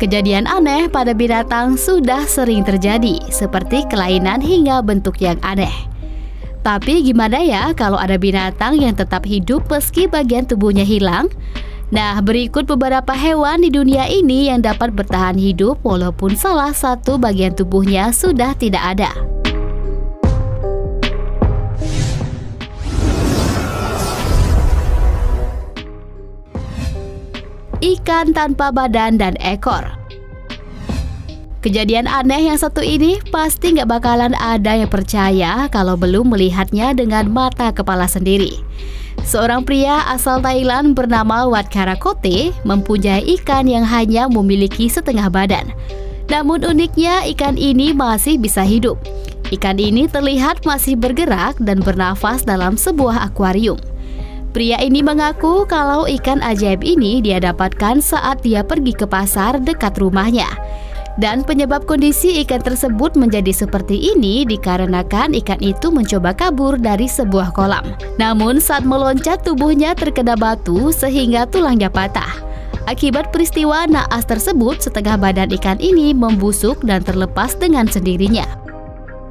Kejadian aneh pada binatang sudah sering terjadi, seperti kelainan hingga bentuk yang aneh. Tapi gimana ya kalau ada binatang yang tetap hidup meski bagian tubuhnya hilang? Nah, berikut beberapa hewan di dunia ini yang dapat bertahan hidup walaupun salah satu bagian tubuhnya sudah tidak ada. Ikan tanpa badan dan ekor. Kejadian aneh yang satu ini pasti nggak bakalan ada yang percaya kalau belum melihatnya dengan mata kepala sendiri. Seorang pria asal Thailand bernama Wat Karakote mempunyai ikan yang hanya memiliki setengah badan. Namun uniknya ikan ini masih bisa hidup. Ikan ini terlihat masih bergerak dan bernafas dalam sebuah akuarium. Pria ini mengaku kalau ikan ajaib ini dia dapatkan saat dia pergi ke pasar dekat rumahnya. Dan penyebab kondisi ikan tersebut menjadi seperti ini dikarenakan ikan itu mencoba kabur dari sebuah kolam. Namun saat meloncat tubuhnya terkena batu sehingga tulangnya patah. Akibat peristiwa naas tersebut, setengah badan ikan ini membusuk dan terlepas dengan sendirinya.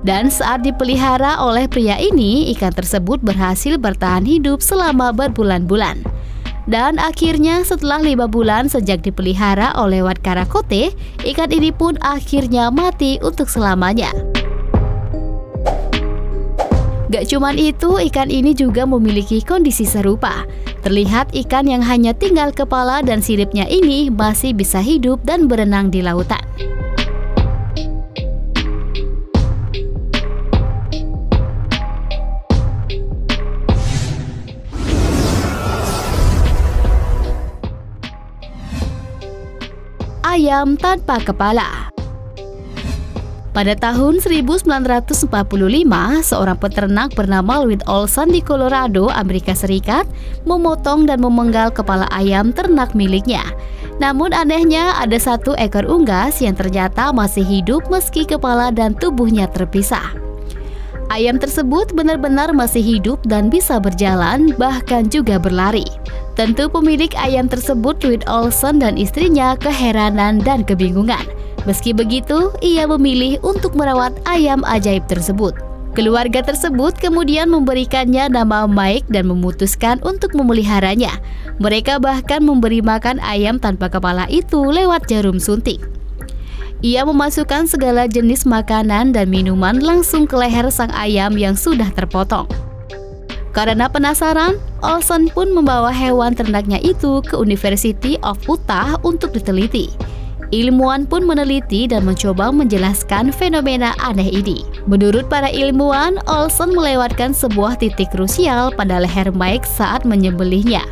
Dan saat dipelihara oleh pria ini, ikan tersebut berhasil bertahan hidup selama berbulan-bulan. Dan akhirnya setelah 5 bulan sejak dipelihara oleh Wat Karakote, ikan ini pun akhirnya mati untuk selamanya. Gak cuman itu, ikan ini juga memiliki kondisi serupa. Terlihat ikan yang hanya tinggal kepala dan siripnya ini masih bisa hidup dan berenang di lautan. Ayam tanpa kepala. Pada tahun 1945, seorang peternak bernama Louis Olson di Colorado, Amerika Serikat, memotong dan memenggal kepala ayam ternak miliknya. Namun anehnya ada satu ekor unggas yang ternyata masih hidup meski kepala dan tubuhnya terpisah. Ayam tersebut benar-benar masih hidup dan bisa berjalan, bahkan juga berlari. Tentu pemilik ayam tersebut, Louis Olson dan istrinya, keheranan dan kebingungan. Meski begitu, ia memilih untuk merawat ayam ajaib tersebut. Keluarga tersebut kemudian memberikannya nama Mike dan memutuskan untuk memeliharanya. Mereka bahkan memberi makan ayam tanpa kepala itu lewat jarum suntik. Ia memasukkan segala jenis makanan dan minuman langsung ke leher sang ayam yang sudah terpotong. Karena penasaran, Olson pun membawa hewan ternaknya itu ke University of Utah untuk diteliti. Ilmuwan pun meneliti dan mencoba menjelaskan fenomena aneh ini. Menurut para ilmuwan, Olson melewatkan sebuah titik krusial pada leher Mike saat menyembelihnya.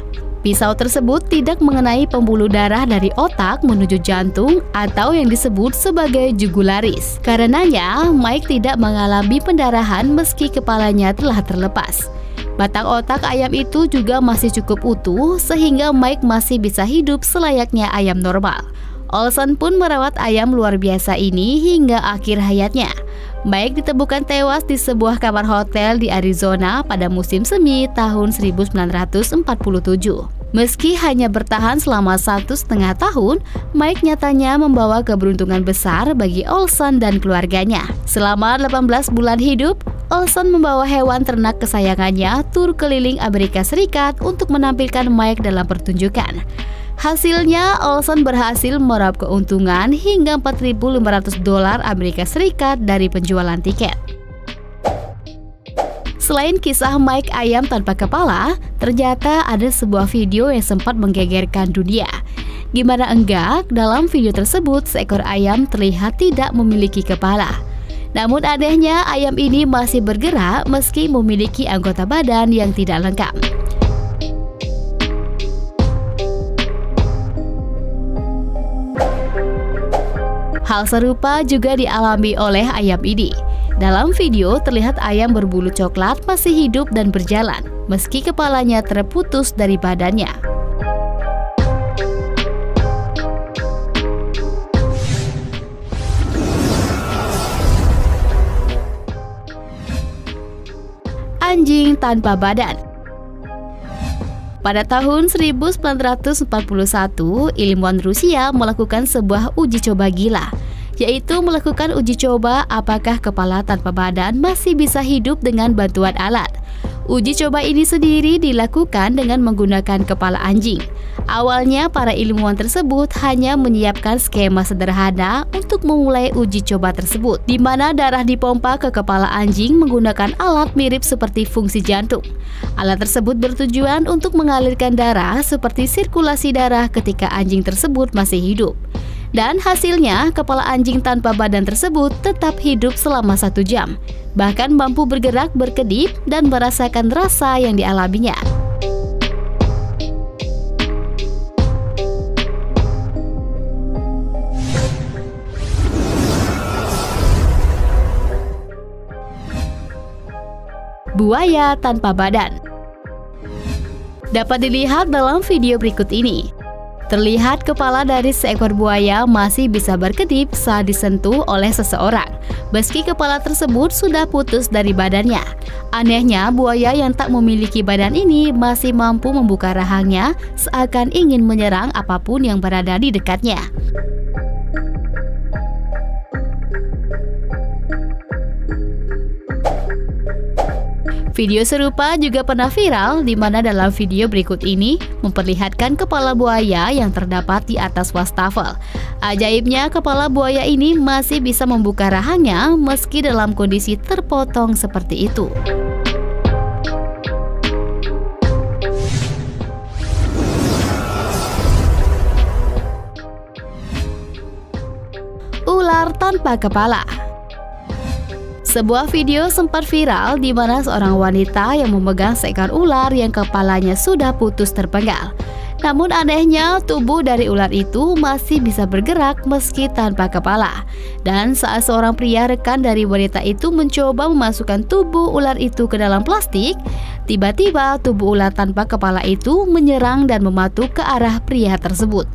Pisau tersebut tidak mengenai pembuluh darah dari otak menuju jantung atau yang disebut sebagai jugularis. Karenanya, Mike tidak mengalami pendarahan meski kepalanya telah terlepas. Batang otak ayam itu juga masih cukup utuh sehingga Mike masih bisa hidup selayaknya ayam normal. Olson pun merawat ayam luar biasa ini hingga akhir hayatnya. Mike ditemukan tewas di sebuah kamar hotel di Arizona pada musim semi tahun 1947. Meski hanya bertahan selama 1,5 tahun, Mike nyatanya membawa keberuntungan besar bagi Olson dan keluarganya. Selama 18 bulan hidup, Olson membawa hewan ternak kesayangannya tur keliling Amerika Serikat untuk menampilkan Mike dalam pertunjukan. Hasilnya, Olson berhasil meraup keuntungan hingga $4.500 Amerika Serikat dari penjualan tiket. Selain kisah Mike ayam tanpa kepala, ternyata ada sebuah video yang sempat menggegerkan dunia. Gimana enggak, dalam video tersebut seekor ayam terlihat tidak memiliki kepala. Namun anehnya ayam ini masih bergerak meski memiliki anggota badan yang tidak lengkap. Hal serupa juga dialami oleh ayam ini. Dalam video terlihat ayam berbulu coklat masih hidup dan berjalan, meski kepalanya terputus dari badannya. Anjing tanpa badan. Pada tahun 1941, ilmuwan Rusia melakukan sebuah uji coba gila, yaitu melakukan uji coba apakah kepala tanpa badan masih bisa hidup dengan bantuan alat. Uji coba ini sendiri dilakukan dengan menggunakan kepala anjing. Awalnya para ilmuwan tersebut hanya menyiapkan skema sederhana untuk memulai uji coba tersebut, di mana darah dipompa ke kepala anjing menggunakan alat mirip seperti fungsi jantung. Alat tersebut bertujuan untuk mengalirkan darah seperti sirkulasi darah ketika anjing tersebut masih hidup. Dan hasilnya, kepala anjing tanpa badan tersebut tetap hidup selama 1 jam, bahkan mampu bergerak, berkedip, dan merasakan rasa yang dialaminya. Buaya tanpa badan dapat dilihat dalam video berikut ini. Terlihat kepala dari seekor buaya masih bisa berkedip saat disentuh oleh seseorang, meski kepala tersebut sudah putus dari badannya. Anehnya, buaya yang tak memiliki badan ini masih mampu membuka rahangnya seakan ingin menyerang apapun yang berada di dekatnya. Video serupa juga pernah viral, di mana dalam video berikut ini memperlihatkan kepala buaya yang terdapat di atas wastafel. Ajaibnya, kepala buaya ini masih bisa membuka rahangnya meski dalam kondisi terpotong seperti itu. Ular tanpa kepala. Sebuah video sempat viral di mana seorang wanita yang memegang seekor ular yang kepalanya sudah putus terpenggal. Namun anehnya, tubuh dari ular itu masih bisa bergerak meski tanpa kepala. Dan saat seorang pria rekan dari wanita itu mencoba memasukkan tubuh ular itu ke dalam plastik, tiba-tiba tubuh ular tanpa kepala itu menyerang dan mematuk ke arah pria tersebut.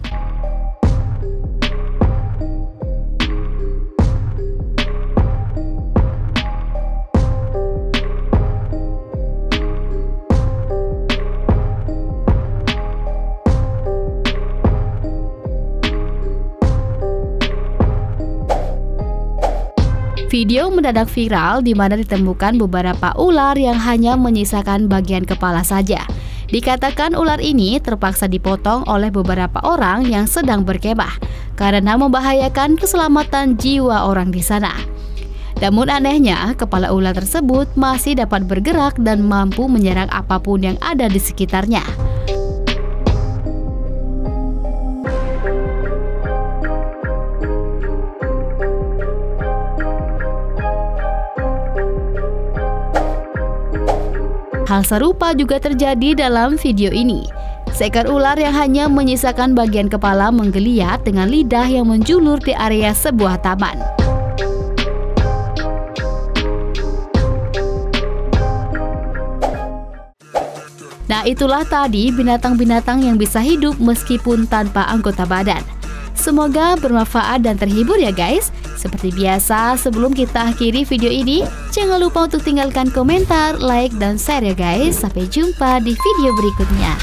Video mendadak viral di mana ditemukan beberapa ular yang hanya menyisakan bagian kepala saja. Dikatakan ular ini terpaksa dipotong oleh beberapa orang yang sedang berkemah karena membahayakan keselamatan jiwa orang di sana. Namun anehnya, kepala ular tersebut masih dapat bergerak dan mampu menyerang apapun yang ada di sekitarnya. Hal serupa juga terjadi dalam video ini. Seekor ular yang hanya menyisakan bagian kepala menggeliat dengan lidah yang menjulur di area sebuah taman. Nah, itulah tadi binatang-binatang yang bisa hidup meskipun tanpa anggota badan. Semoga bermanfaat dan terhibur ya guys. Seperti biasa, sebelum kita akhiri video ini, jangan lupa untuk tinggalkan komentar, like, dan share ya guys. Sampai jumpa di video berikutnya.